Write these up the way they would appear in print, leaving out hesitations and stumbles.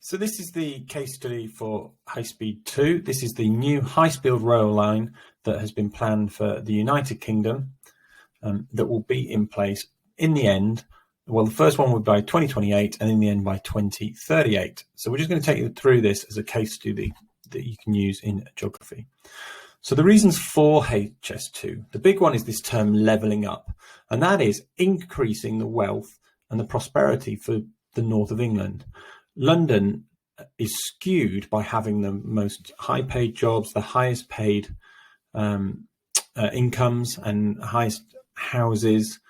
So this is the case study for High Speed 2. This is the new high-speed rail line that has been planned for the United Kingdom that will be in place in the end. Well, the first one will be by 2028 and in the end by 2038. So we're just going to take you through this as a case study that you can use in geography. So the reasons for HS2, the big one is this term levelling up, and that is increasing the wealth and the prosperity for the north of England. London is skewed by having the most high paid jobs, the highest paid incomes and highest houses.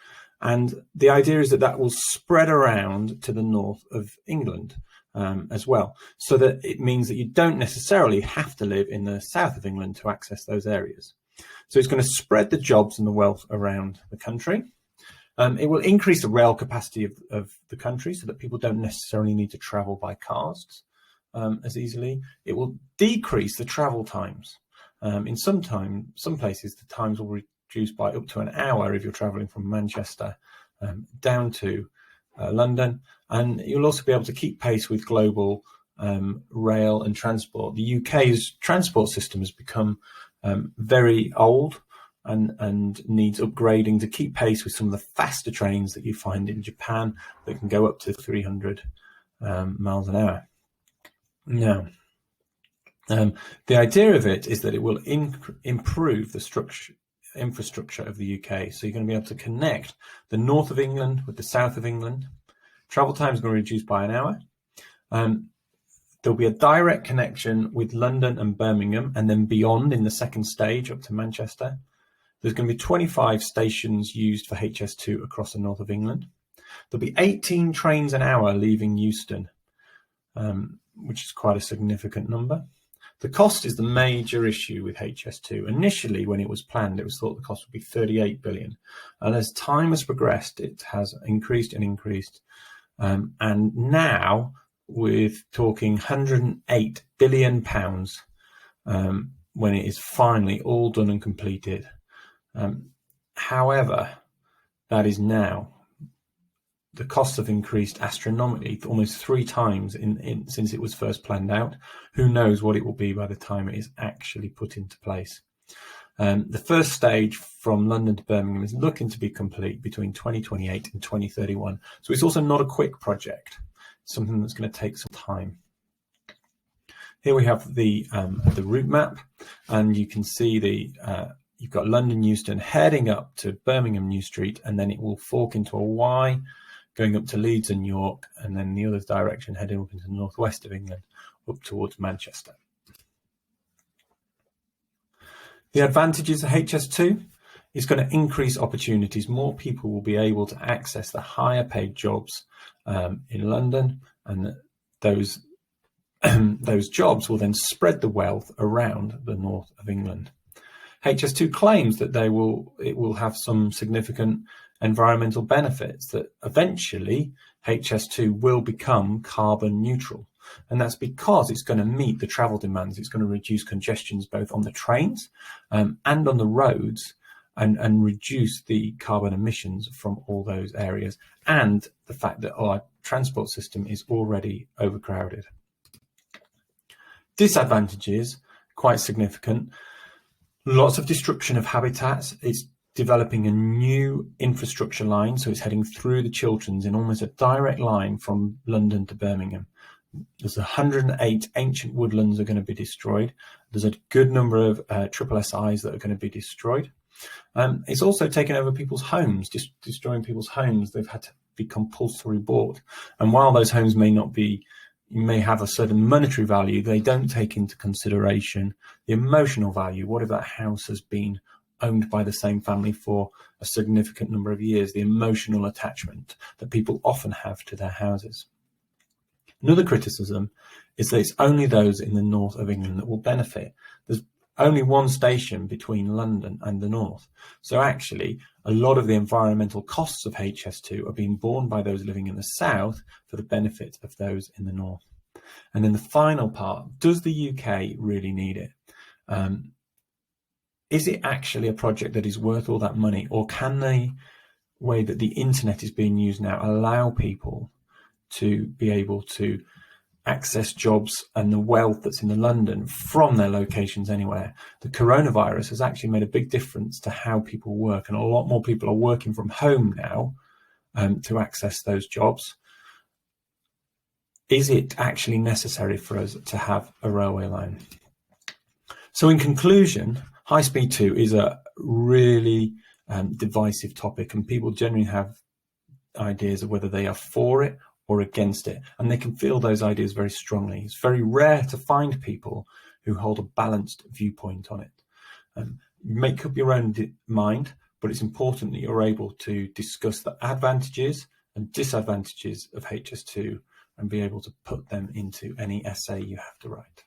And the idea is that that will spread around to the north of England as well. So that it means that you don't necessarily have to live in the south of England to access those areas. So it's going to spread the jobs and the wealth around the country. It will increase the rail capacity of the country so that people don't necessarily need to travel by cars as easily. It will decrease the travel times. In some places, the times will reduce by up to an hour if you're traveling from Manchester down to London. And you'll also be able to keep pace with global rail and transport. The UK's transport system has become very old and needs upgrading to keep pace with some of the faster trains that you find in Japan that can go up to 300 miles an hour. Now, the idea of it is that it will improve the infrastructure of the UK. So you're going to be able to connect the north of England with the south of England. Travel time is going to reduce by an hour. There'll be a direct connection with London and Birmingham, and then beyond in the second stage up to Manchester. There's going to be 25 stations used for HS2 across the north of England. There'll be 18 trains an hour leaving Euston, which is quite a significant number. The cost is the major issue with HS2. Initially, when it was planned, it was thought the cost would be 38 billion. And as time has progressed, it has increased and increased. And now we're talking £108 billion when it is finally all done and completed. However, that is now, the costs have increased astronomically, almost 3 times since it was first planned out. Who knows what it will be by the time it is actually put into place. The first stage from London to Birmingham is looking to be complete between 2028 and 2031. So it's also not a quick project, it's something that's going to take some time. Here we have the route map, and you can see you've got London Euston heading up to Birmingham New Street, and then it will fork into a Y going up to Leeds and York, and then the other direction heading up into the northwest of England up towards Manchester. The advantages of HS2 is going to increase opportunities. More people will be able to access the higher paid jobs in London, and those jobs will then spread the wealth around the north of England. HS2 claims that it will have some significant environmental benefits, that eventually HS2 will become carbon neutral. And that's because it's going to meet the travel demands. It's going to reduce congestions both on the trains and on the roads, and reduce the carbon emissions from all those areas, and the fact that our transport system is already overcrowded. Disadvantages, quite significant. Lots of destruction of habitats. It's developing a new infrastructure line, so it's heading through the Chilterns in almost a direct line from London to Birmingham. There's 108 ancient woodlands are going to be destroyed. There's a good number of SSSIs that are going to be destroyed. It's also taken over people's homes, destroying people's homes. They've had to be compulsory bought. And while those homes may have a certain monetary value, they don't take into consideration the emotional value. What if that house has been owned by the same family for a significant number of years? The emotional attachment that people often have to their houses. Another criticism is that it's only those in the north of England that will benefit. There's only one station between London and the north. So actually, a lot of the environmental costs of HS2 are being borne by those living in the south for the benefit of those in the north. And then the final part, does the UK really need it? Is it actually a project that is worth all that money? Or can the way that the internet is being used now allow people to be able to access jobs and the wealth that's in London from their locations anywhere. The coronavirus has actually made a big difference to how people work, and a lot more people are working from home now to access those jobs. Is it actually necessary for us to have a railway line? So in conclusion, High Speed 2 is a really divisive topic, and people generally have ideas of whether they are for it or against it, and they can feel those ideas very strongly. It's very rare to find people who hold a balanced viewpoint on it. Make up your own mind, but it's important that you're able to discuss the advantages and disadvantages of HS2 and be able to put them into any essay you have to write.